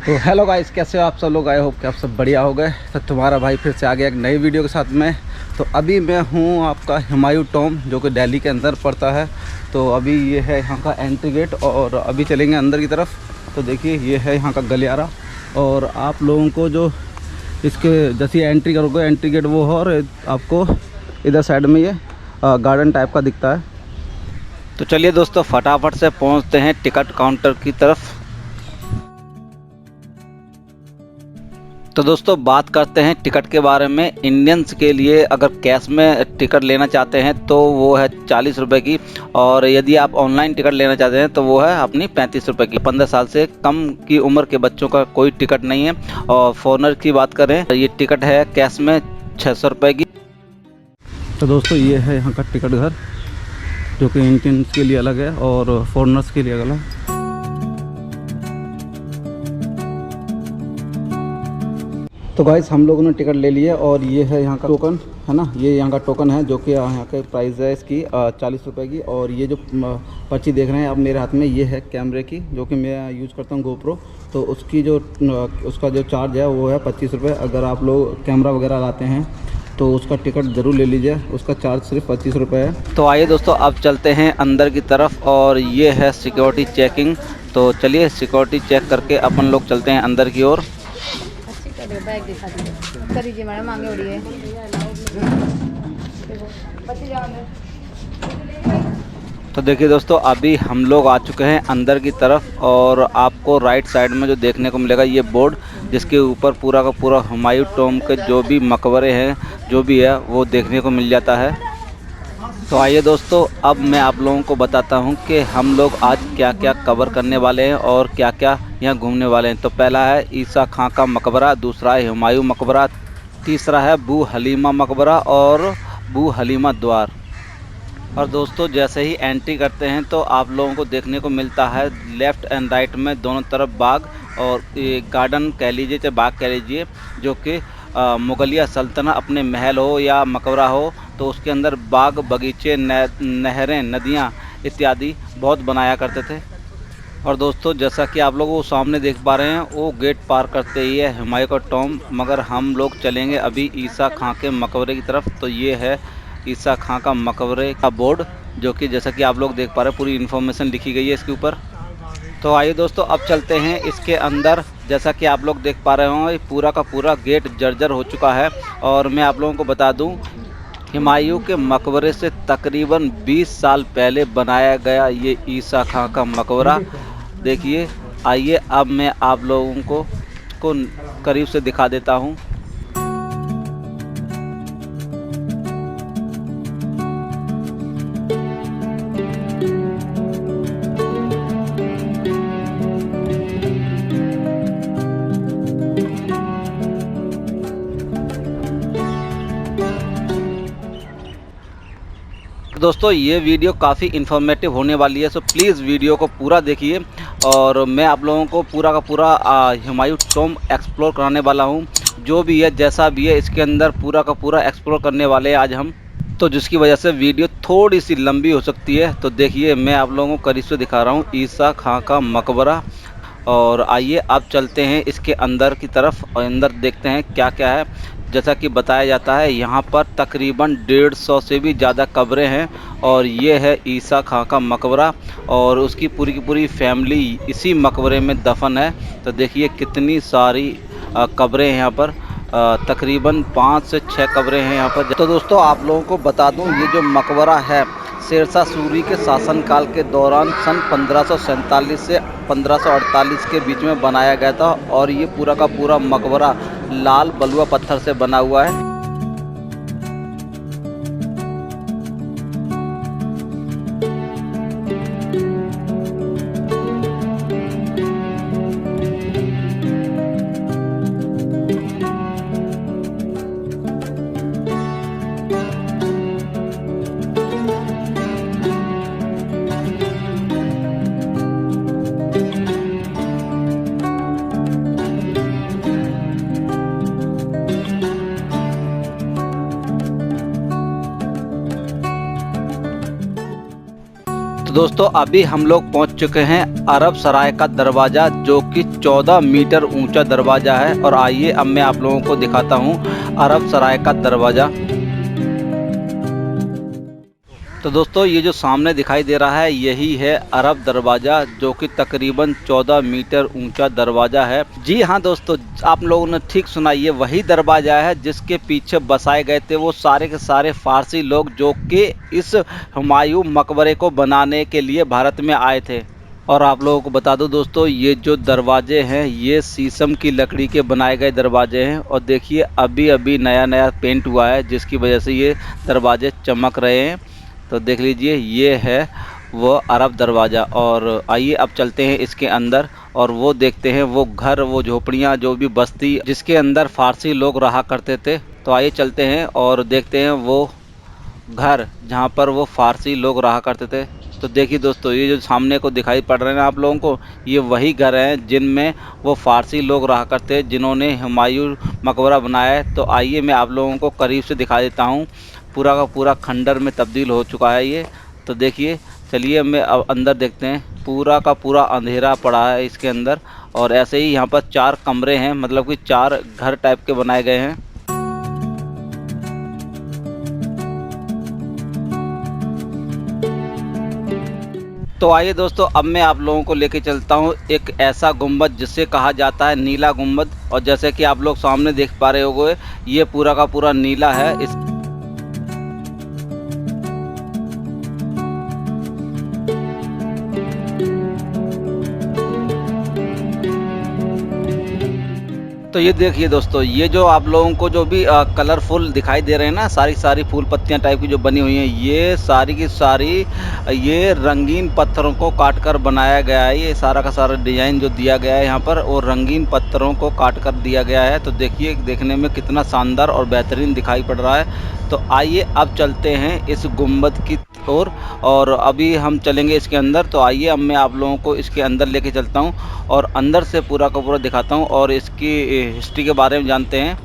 तो hello guys, कैसे हो आप सब लोग? आई होप कि आप सब बढ़िया हो गए। तो तुम्हारा भाई फिर से आ गया एक नई वीडियो के साथ में। तो अभी मैं हूँ आपका हुमायूं टॉम, जो कि दिल्ली के अंदर पड़ता है। तो अभी ये है यहाँ का एंट्री गेट और अभी चलेंगे अंदर की तरफ। तो देखिए ये है यहाँ का गलियारा और आप लोगों को जो इसके जैसी एंट्री करोगे एंट्री गेट वो है, और आपको इधर साइड में ये गार्डन टाइप का दिखता है। तो चलिए दोस्तों, फटाफट से पहुँचते हैं टिकट काउंटर की तरफ। तो दोस्तों बात करते हैं टिकट के बारे में। इंडियंस के लिए अगर कैश में टिकट लेना चाहते हैं तो वो है 40 रुपये की, और यदि आप ऑनलाइन टिकट लेना चाहते हैं तो वो है अपनी 35 रुपये की। 15 साल से कम की उम्र के बच्चों का कोई टिकट नहीं है। और फॉरनर की बात करें तो ये टिकट है कैश में 600 रुपये की। तो दोस्तों ये है यहाँ का टिकट घर, जो कि इंडियंस के लिए अलग है और फॉरनर्स के लिए अलग है। तो गाइस हम लोगों ने टिकट ले लिया और ये है यहाँ का टोकन, है ना। ये यहाँ का टोकन है जो कि यहाँ का प्राइस है इसकी 40 रुपये की। और ये जो पर्ची देख रहे हैं आप मेरे हाथ में, ये है कैमरे की, जो कि मैं यूज़ करता हूँ गोप्रो। तो उसकी जो उसका जो चार्ज है वो है 25 रुपये। अगर आप लोग कैमरा वगैरह लाते हैं तो उसका टिकट ज़रूर ले लीजिए, उसका चार्ज सिर्फ 25 रुपये है। तो आइए दोस्तों अब चलते हैं अंदर की तरफ, और ये है सिक्योरिटी चेकिंग। तो चलिए सिक्योरिटी चेक करके अपन लोग चलते हैं अंदर की ओर। बैग दिखा दीजिए मैडम, आगे उड़िए। तो देखिए दोस्तों, अभी हम लोग आ चुके हैं अंदर की तरफ, और आपको राइट साइड में जो देखने को मिलेगा ये बोर्ड, जिसके ऊपर पूरा का पूरा हुमायूं टॉम के जो भी मकबरे हैं जो भी है वो देखने को मिल जाता है। तो आइए दोस्तों अब मैं आप लोगों को बताता हूं कि हम लोग आज क्या क्या कवर करने वाले हैं और क्या क्या यहाँ घूमने वाले हैं। तो पहला है ईसा खां का मकबरा, दूसरा है हुमायूं मकबरा, तीसरा है बू हलीमा मकबरा और बू हलीमा द्वार। और दोस्तों जैसे ही एंट्री करते हैं तो आप लोगों को देखने को मिलता है लेफ़्ट एंड राइट में दोनों तरफ बाग, और गार्डन कह लीजिए चाहे बाग कह लीजिए, जो कि मुगलिया सल्तनत अपने महल हो या मकबरा हो तो उसके अंदर बाग बगीचे नहरें नदियाँ इत्यादि बहुत बनाया करते थे। और दोस्तों जैसा कि आप लोग वो सामने देख पा रहे हैं वो गेट पार करते ही है हुमायूं का टॉम, मगर हम लोग चलेंगे अभी ईसा खां के मकबरे की तरफ। तो ये है ईसा खां का मकबरे का बोर्ड, जो कि जैसा कि आप लोग देख पा रहे हैं पूरी इन्फॉर्मेशन लिखी गई है इसके ऊपर। तो आइए दोस्तों अब चलते हैं इसके अंदर। जैसा कि आप लोग देख पा रहे होंगे पूरा का पूरा गेट जर्जर हो चुका है। और मैं आप लोगों को बता दूं, हुमायूं के मकबरे से तकरीबन 20 साल पहले बनाया गया ये ईसा खां का मकबरा। देखिए, आइए अब मैं आप लोगों को करीब से दिखा देता हूं। दोस्तों ये वीडियो काफ़ी इन्फॉर्मेटिव होने वाली है, सो प्लीज़ वीडियो को पूरा देखिए। और मैं आप लोगों को पूरा का पूरा हुमायूं टॉम एक्सप्लोर कराने वाला हूँ। जो भी है जैसा भी है इसके अंदर पूरा का पूरा एक्सप्लोर करने वाले हैं आज हम, तो जिसकी वजह से वीडियो थोड़ी सी लंबी हो सकती है। तो देखिए मैं आप लोगों को करीब से दिखा रहा हूँ ईसा खां का मकबरा। और आइए अब चलते हैं इसके अंदर की तरफ और अंदर देखते हैं क्या क्या है। जैसा कि बताया जाता है यहाँ पर तकरीबन 150 से भी ज़्यादा कब्रें हैं, और ये है ईसा खां का मकबरा, और उसकी पूरी की पूरी फैमिली इसी मकबरे में दफन है। तो देखिए कितनी सारी कब्रें हैं यहाँ पर, तकरीबन 5 से 6 कब्रें हैं यहाँ पर। तो दोस्तों आप लोगों को बता दूँ, ये जो मकबरा है शेरशाह सूरी के शासनकाल के दौरान सन 1547 से 1548 के बीच में बनाया गया था, और ये पूरा का पूरा मकबरा लाल बलुआ पत्थर से बना हुआ है। दोस्तों अभी हम लोग पहुंच चुके हैं अरब सराय का दरवाज़ा, जो कि 14 मीटर ऊंचा दरवाज़ा है। और आइए अब मैं आप लोगों को दिखाता हूं अरब सराय का दरवाज़ा। तो दोस्तों ये जो सामने दिखाई दे रहा है यही है अरब दरवाज़ा, जो कि तकरीबन 14 मीटर ऊंचा दरवाज़ा है। जी हाँ दोस्तों, आप लोगों ने ठीक सुना, ये वही दरवाज़ा है जिसके पीछे बसाए गए थे वो सारे के सारे फारसी लोग, जो कि इस हुमायूं मकबरे को बनाने के लिए भारत में आए थे। और आप लोगों को बता दूं दोस्तों, ये जो दरवाजे हैं ये शीशम की लकड़ी के बनाए गए दरवाजे हैं। और देखिए अभी अभी नया नया पेंट हुआ है, जिसकी वजह से ये दरवाजे चमक रहे हैं। तो देख लीजिए ये है वो अरब दरवाज़ा। और आइए अब चलते हैं इसके अंदर और वो देखते हैं वो घर, वो झोपड़ियाँ, जो भी बस्ती जिसके अंदर फारसी लोग रहा करते थे। तो आइए चलते हैं और देखते हैं वो घर जहाँ पर वो फारसी लोग रहा करते थे। तो देखिए दोस्तों, ये जो सामने को दिखाई पड़ रहे हैं आप लोगों को, ये वही घर हैं जिनमें वो फारसी लोग रहा करते हैं जिन्होंने हुमायूं मकबरा बनाया है। तो आइए मैं आप लोगों को करीब से दिखा देता हूँ। पूरा का पूरा खंडर में तब्दील हो चुका है ये। तो देखिए, चलिए मैं अब अंदर देखते हैं। पूरा का पूरा अंधेरा पड़ा है इसके अंदर। और ऐसे ही यहाँ पर 4 कमरे हैं, मतलब कि 4 घर टाइप के बनाए गए हैं। तो आइए दोस्तों, अब मैं आप लोगों को लेके चलता हूँ एक ऐसा गुंबद जिसे कहा जाता है नीला गुंबद। और जैसे कि आप लोग सामने देख पा रहे होंगे, ये पूरा का पूरा नीला है। इस तो ये देखिए दोस्तों, ये जो आप लोगों को जो भी कलरफुल दिखाई दे रहे हैं ना, सारी फूल पत्तियां टाइप की जो बनी हुई हैं, ये सारी की सारी ये रंगीन पत्थरों को काट कर बनाया गया है। ये सारा का सारा डिज़ाइन जो दिया गया है यहाँ पर, वो रंगीन पत्थरों को काट कर दिया गया है। तो देखिए, देखने में कितना शानदार और बेहतरीन दिखाई पड़ रहा है। तो आइए अब चलते हैं इस गुंबद की ओर, और अभी हम चलेंगे इसके अंदर। तो आइए अब मैं आप लोगों को इसके अंदर लेके चलता हूँ और अंदर से पूरा का पूरा दिखाता हूँ और इसकी हिस्ट्री के बारे में जानते हैं।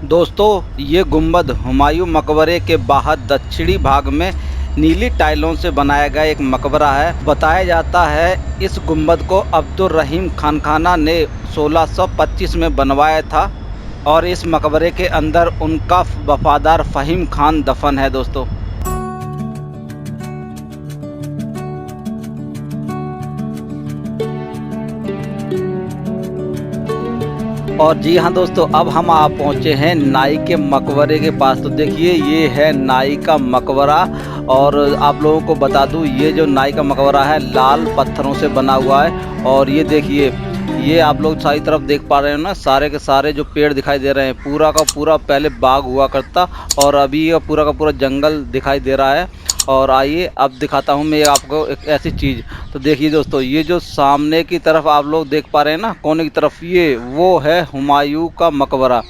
दोस्तों ये गुंबद हुमायूं मकबरे के बाहर दक्षिणी भाग में नीली टाइलों से बनाया गया एक मकबरा है। बताया जाता है इस गुंबद को अब्दुल रहीम खानखाना ने 1625 में बनवाया था और इस मकबरे के अंदर उनका वफादार फ़हीम खान दफन है दोस्तों। और जी हाँ दोस्तों, अब हम आप पहुँचे हैं नाई के मकबरे के पास। तो देखिए ये है नाई का मकबरा। और आप लोगों को बता दूँ, ये जो नाई का मकबरा है लाल पत्थरों से बना हुआ है। और ये देखिए, ये आप लोग सारी तरफ देख पा रहे हो ना, सारे के सारे जो पेड़ दिखाई दे रहे हैं, पूरा का पूरा पहले बाग हुआ करता और अभी ये पूरा का पूरा जंगल दिखाई दे रहा है। और आइए अब दिखाता हूँ मैं आपको एक ऐसी चीज़। तो देखिए दोस्तों, ये जो सामने की तरफ आप लोग देख पा रहे हैं ना, कोने की तरफ, ये वो है हुमायूं का मकबरा।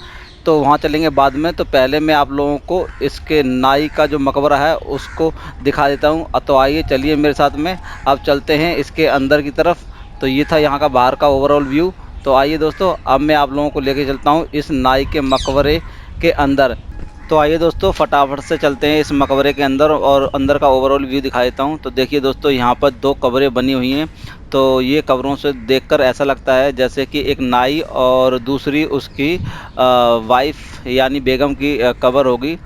तो वहाँ चलेंगे बाद में। तो पहले मैं आप लोगों को इसके नाई का जो मकबरा है उसको दिखा देता हूँ। तो आइए चलिए मेरे साथ में, अब चलते हैं इसके अंदर की तरफ। तो ये था यहाँ का बाहर का ओवरऑल व्यू। तो आइए दोस्तों, अब मैं आप लोगों को लेके चलता हूँ इस नाई के मकबरे के अंदर। तो आइए दोस्तों, फटाफट से चलते हैं इस मकबरे के अंदर और अंदर का ओवरऑल व्यू दिखा देता हूँ। तो देखिए दोस्तों, यहाँ पर 2 कब्रें बनी हुई हैं। तो ये कब्रों से देखकर ऐसा लगता है जैसे कि एक नाई और दूसरी उसकी वाइफ यानी बेगम की कब्र होगी।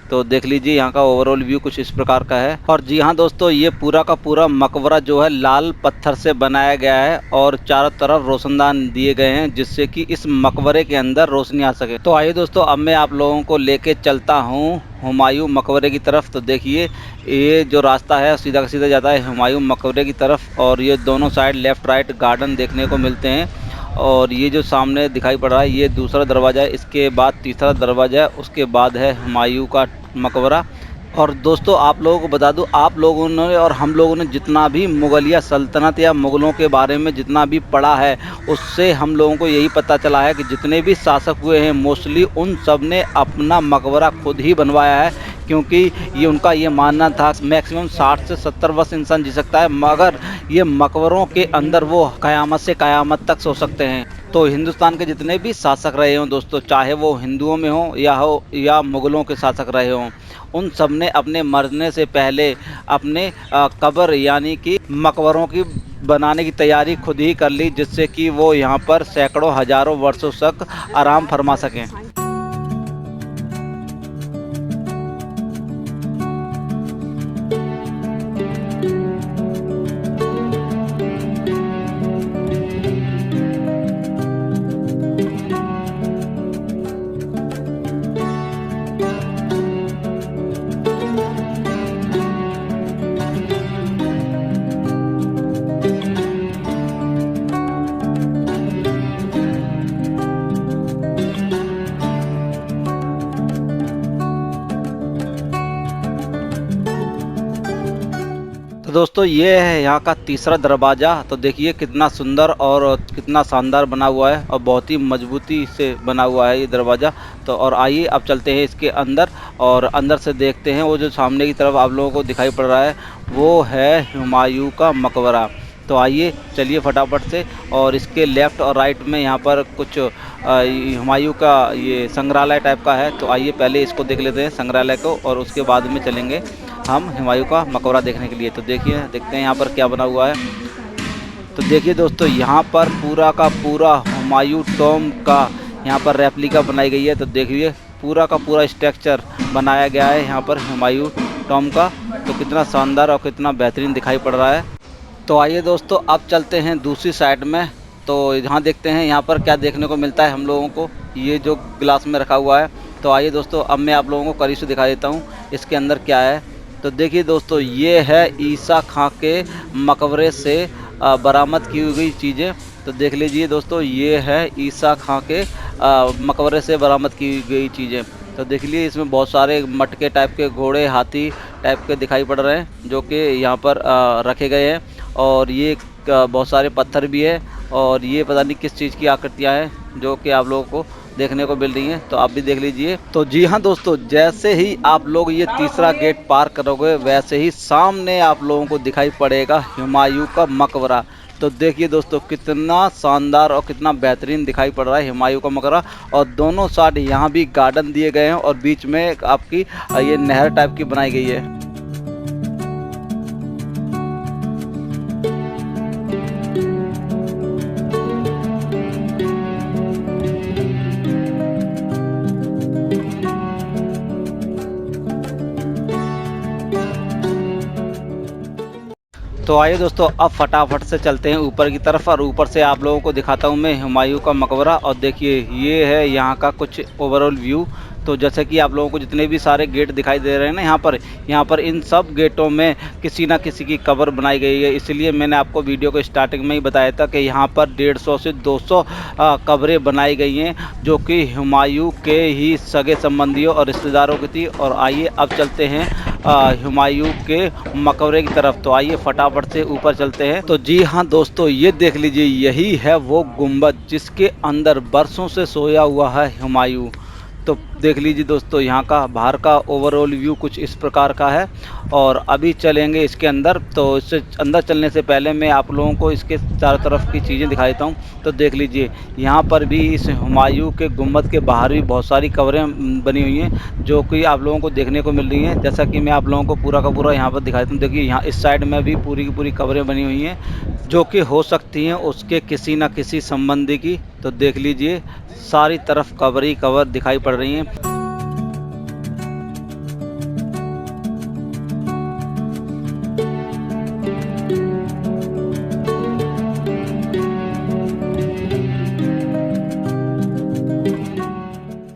तो देख लीजिए, यहाँ का ओवरऑल व्यू कुछ इस प्रकार का है। और जी हाँ दोस्तों, ये पूरा का पूरा मकबरा जो है लाल पत्थर से बनाया गया है और चारों तरफ रोशनदान दिए गए हैं, जिससे कि इस मकबरे के अंदर रोशनी आ सके। तो आइए दोस्तों, अब मैं आप लोगों को लेके चलता हूँ हुमायूं मकबरे की तरफ। तो देखिए, ये जो रास्ता है सीधा सीधा जाता है हुमायूं मकबरे की तरफ। और ये दोनों साइड लेफ़्ट राइट गार्डन देखने को मिलते हैं। और ये जो सामने दिखाई पड़ रहा है ये दूसरा दरवाज़ा है, इसके बाद तीसरा दरवाज़ा है, उसके बाद है हुमायूं का मकबरा। और दोस्तों आप लोगों को बता दूं, आप लोगों ने और हम लोगों ने जितना भी मुगलिया सल्तनत या मुग़लों के बारे में जितना भी पढ़ा है, उससे हम लोगों को यही पता चला है कि जितने भी शासक हुए हैं मोस्टली उन सब ने अपना मकबरा खुद ही बनवाया है। क्योंकि ये उनका ये मानना था मैक्सिमम 60 से 70 वर्ष इंसान जी सकता है, मगर ये मकबरों के अंदर वो क़यामत से क़यामत तक सो सकते हैं। तो हिंदुस्तान के जितने भी शासक रहे हों दोस्तों, चाहे वो हिंदुओं में हो या मुग़लों के शासक रहे हों, उन सब ने अपने मरने से पहले अपने कब्र यानी कि मकबरों की बनाने की तैयारी खुद ही कर ली, जिससे कि वो यहाँ पर सैकड़ों हजारों वर्षों तक आराम फरमा सकें। तो दोस्तों ये है यहाँ का तीसरा दरवाज़ा। तो देखिए कितना सुंदर और कितना शानदार बना हुआ है और बहुत ही मजबूती से बना हुआ है ये दरवाज़ा। तो और आइए अब चलते हैं इसके अंदर और अंदर से देखते हैं। वो जो सामने की तरफ आप लोगों को दिखाई पड़ रहा है वो है हुमायूं का मकबरा। तो आइए चलिए फटाफट से, और इसके लेफ़्ट और राइट में यहाँ पर कुछ हुमायूं का ये संग्रहालय टाइप का है। तो आइए पहले इसको देख लेते हैं संग्रहालय को, और उसके बाद में चलेंगे हम हुमायूं का मकबरा देखने के लिए। तो देखिए देखते हैं यहाँ पर क्या बना हुआ है। तो देखिए दोस्तों यहाँ पर पूरा का पूरा हुमायूं टॉम का यहाँ पर रेप्लिका बनाई गई है। तो देखिए पूरा का पूरा स्ट्रक्चर बनाया गया है यहाँ पर हुमायूं टॉम का। तो कितना शानदार और कितना बेहतरीन दिखाई पड़ रहा है। तो आइए दोस्तों अब चलते हैं दूसरी साइड में। तो यहाँ देखते हैं यहाँ पर क्या देखने को मिलता है हम लोगों को, ये जो गिलास में रखा हुआ है। तो आइए दोस्तों अब मैं आप लोगों को करीब से दिखा देता हूँ इसके अंदर क्या है। तो देखिए दोस्तों ये है ईसा खां के मकबरे से बरामद की हुई चीज़ें। तो देख लीजिए दोस्तों ये है ईसा खां के मकबरे से बरामद की गई चीज़ें। तो देख लीजिए इसमें बहुत सारे मटके टाइप के, घोड़े, हाथी टाइप के दिखाई पड़ रहे हैं जो कि यहाँ पर रखे गए हैं। और ये बहुत सारे पत्थर भी है, और ये पता नहीं किस चीज़ की आकृतियाँ हैं जो कि आप लोगों को देखने को मिल रही हैं। तो आप भी देख लीजिए। तो जी हाँ दोस्तों, जैसे ही आप लोग ये तीसरा गेट पार करोगे वैसे ही सामने आप लोगों को दिखाई पड़ेगा हुमायूं का मकबरा। तो देखिए दोस्तों कितना शानदार और कितना बेहतरीन दिखाई पड़ रहा है हुमायूं का मकबरा। और दोनों साइड यहाँ भी गार्डन दिए गए हैं और बीच में आपकी ये नहर टाइप की बनाई गई है। तो आइए दोस्तों अब फटाफट से चलते हैं ऊपर की तरफ, और ऊपर से आप लोगों को दिखाता हूं मैं हुमायूं का मकबरा। और देखिए ये है यहाँ का कुछ ओवरऑल व्यू। तो जैसे कि आप लोगों को जितने भी सारे गेट दिखाई दे रहे हैं ना यहाँ पर इन सब गेटों में किसी ना किसी की कब्र बनाई गई है। इसलिए मैंने आपको वीडियो को स्टार्टिंग में ही बताया था कि यहाँ पर 150 से 200 कब्रें बनाई गई हैं जो कि हुमायूं के ही सगे संबंधियों और रिश्तेदारों की थी। और आइए अब चलते हैं हुमायूं के मकबरे की तरफ। तो आइए फटाफट से ऊपर चलते हैं। तो जी हाँ दोस्तों, ये देख लीजिए यही है वो गुंबद जिसके अंदर बरसों से सोया हुआ है हुमायूं। तो देख लीजिए दोस्तों यहाँ का बाहर का ओवरऑल व्यू कुछ इस प्रकार का है। और अभी चलेंगे इसके अंदर। तो इससे अंदर चलने से पहले मैं आप लोगों को इसके चारों तरफ की चीज़ें दिखा देता हूँ। तो देख लीजिए यहाँ पर भी इस हुमायूं के गुंबद के बाहर भी बहुत सारी कब्रें बनी हुई हैं जो कि आप लोगों को देखने को मिल रही हैं। जैसा कि मैं आप लोगों को पूरा का पूरा यहाँ पर दिखा देता हूँ। देखिए यहाँ इस साइड में भी पूरी की पूरी कब्रें बनी हुई हैं जो कि हो सकती हैं उसके किसी न किसी संबंधी की। तो देख लीजिए सारी तरफ कब्र ही कब्र दिखाई पड़ रही हैं।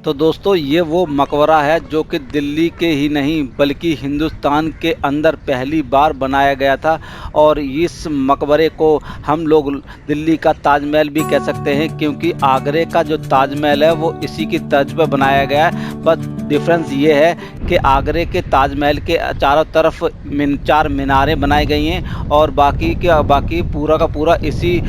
तो दोस्तों ये वो मकबरा है जो कि दिल्ली के ही नहीं बल्कि हिंदुस्तान के अंदर पहली बार बनाया गया था। और इस मकबरे को हम लोग दिल्ली का ताजमहल भी कह सकते हैं, क्योंकि आगरे का जो ताजमहल है वो इसी की तर्ज पर बनाया गया है। बस डिफरेंस ये है कि आगरे के ताजमहल के चारों तरफ 4 मीनारें बनाई गई हैं और बाकी पूरा का पूरा इसी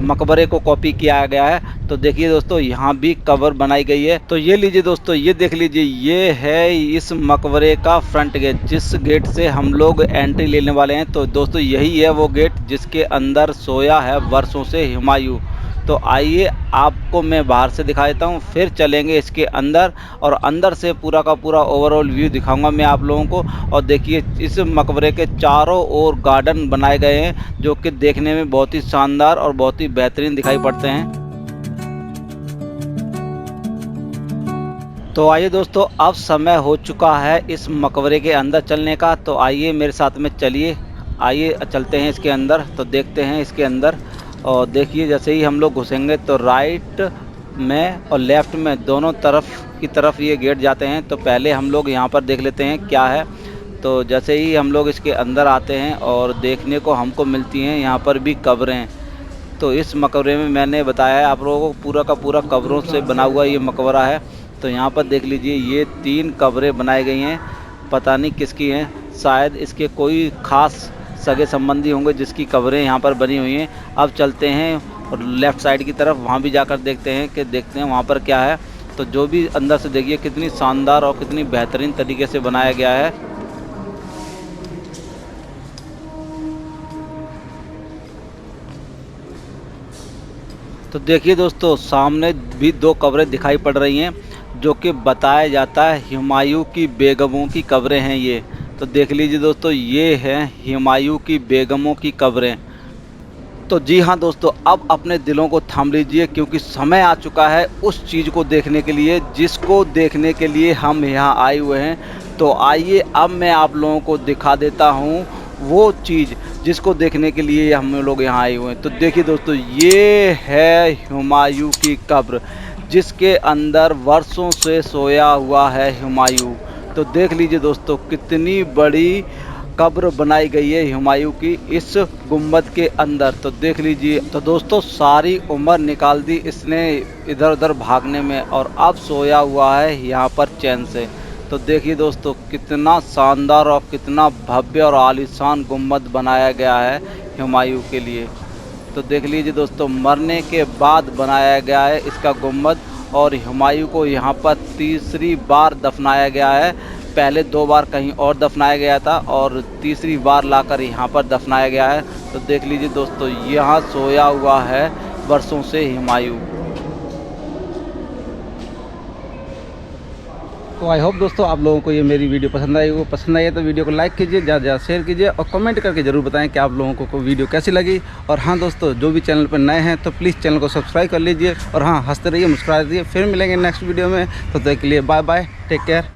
मकबरे को कॉपी किया गया है। तो देखिए दोस्तों यहाँ भी कब्र बनाई गई है। तो ये लीजिए दोस्तों, ये देख लीजिए, ये है इस मकबरे का फ्रंट गेट जिस गेट से हम लोग एंट्री लेने वाले हैं। तो दोस्तों यही है वो गेट जिसके अंदर सोया है वर्षों से हुमायूं। तो आइए आपको मैं बाहर से दिखा देता हूँ, फिर चलेंगे इसके अंदर और अंदर से पूरा का पूरा ओवरऑल व्यू दिखाऊंगा मैं आप लोगों को। और देखिए इस मकबरे के चारों ओर गार्डन बनाए गए हैं जो कि देखने में बहुत ही शानदार और बहुत ही बेहतरीन दिखाई पड़ते हैं। तो आइए दोस्तों, अब समय हो चुका है इस मकबरे के अंदर चलने का। तो आइए मेरे साथ में चलिए, आइए चलते हैं इसके अंदर। तो देखते हैं इसके अंदर। और देखिए जैसे ही हम लोग घुसेंगे तो राइट में और लेफ़्ट में दोनों तरफ ये गेट जाते हैं। तो पहले हम लोग यहाँ पर देख लेते हैं क्या है। तो जैसे ही हम लोग इसके अंदर आते हैं और देखने को हमको मिलती हैं यहाँ पर भी कब्रें। तो इस मकबरे में मैंने बताया है आप लोगों को, पूरा का पूरा कब्रों से बना हुआ ये मकबरा है। तो यहाँ पर देख लीजिए ये 3 कब्रें बनाई गई हैं, पता नहीं किसकी हैं, शायद इसके कोई ख़ास सगे संबंधी होंगे जिसकी कब्रें यहाँ पर बनी हुई हैं। अब चलते हैं और लेफ़्ट साइड की तरफ, वहाँ भी जाकर देखते हैं वहाँ पर क्या है। तो जो भी अंदर से देखिए कितनी शानदार और कितनी बेहतरीन तरीके से बनाया गया है। तो देखिए दोस्तों, सामने भी 2 कब्रें दिखाई पड़ रही हैं जो कि बताया जाता है हुमायूं की बेगमों की कब्रें हैं ये। तो देख लीजिए दोस्तों, ये हैं हुमायूं की बेगमों की कब्रें। तो जी हाँ दोस्तों, अब अपने दिलों को थाम लीजिए क्योंकि समय आ चुका है उस चीज़ को देखने के लिए जिसको देखने के लिए हम यहाँ आए हुए हैं। तो आइए अब मैं आप लोगों को दिखा देता हूँ वो चीज़ जिसको देखने के लिए हम लोग यहाँ आए हुए हैं। तो देखिए दोस्तों, ये है हुमायूं की कब्र जिसके अंदर वर्षों से सोया हुआ है हुमायूं। तो देख लीजिए दोस्तों, कितनी बड़ी कब्र बनाई गई है हुमायूं की इस गुम्बद के अंदर। तो देख लीजिए। तो दोस्तों, सारी उम्र निकाल दी इसने इधर उधर भागने में और अब सोया हुआ है यहाँ पर चैन से। तो देखिए दोस्तों, कितना शानदार और कितना भव्य और आलीशान गुम्बद बनाया गया है हुमायूं के लिए। तो देख लीजिए दोस्तों, मरने के बाद बनाया गया है इसका गुम्बद और हुमायूं को यहाँ पर तीसरी बार दफनाया गया है। पहले 2 बार कहीं और दफनाया गया था और तीसरी बार लाकर यहाँ पर दफनाया गया है। तो देख लीजिए दोस्तों, यहाँ सोया हुआ है वर्षों से हुमायूं। तो आई होप दोस्तों आप लोगों को ये मेरी वीडियो पसंद आई हो। पसंद आई है तो वीडियो को लाइक कीजिए, ज़्यादा से ज़्यादा शेयर कीजिए और कमेंट करके ज़रूर बताएं कि आप लोगों को वीडियो कैसी लगी। और हाँ दोस्तों, जो भी चैनल पर नए हैं तो प्लीज़ चैनल को सब्सक्राइब कर लीजिए और हाँ, हंसते रहिए, मुस्कुराते रहिए। फिर मिलेंगे नेक्स्ट वीडियो में, तो तब तक के लिए बाय बाय, टेक केयर।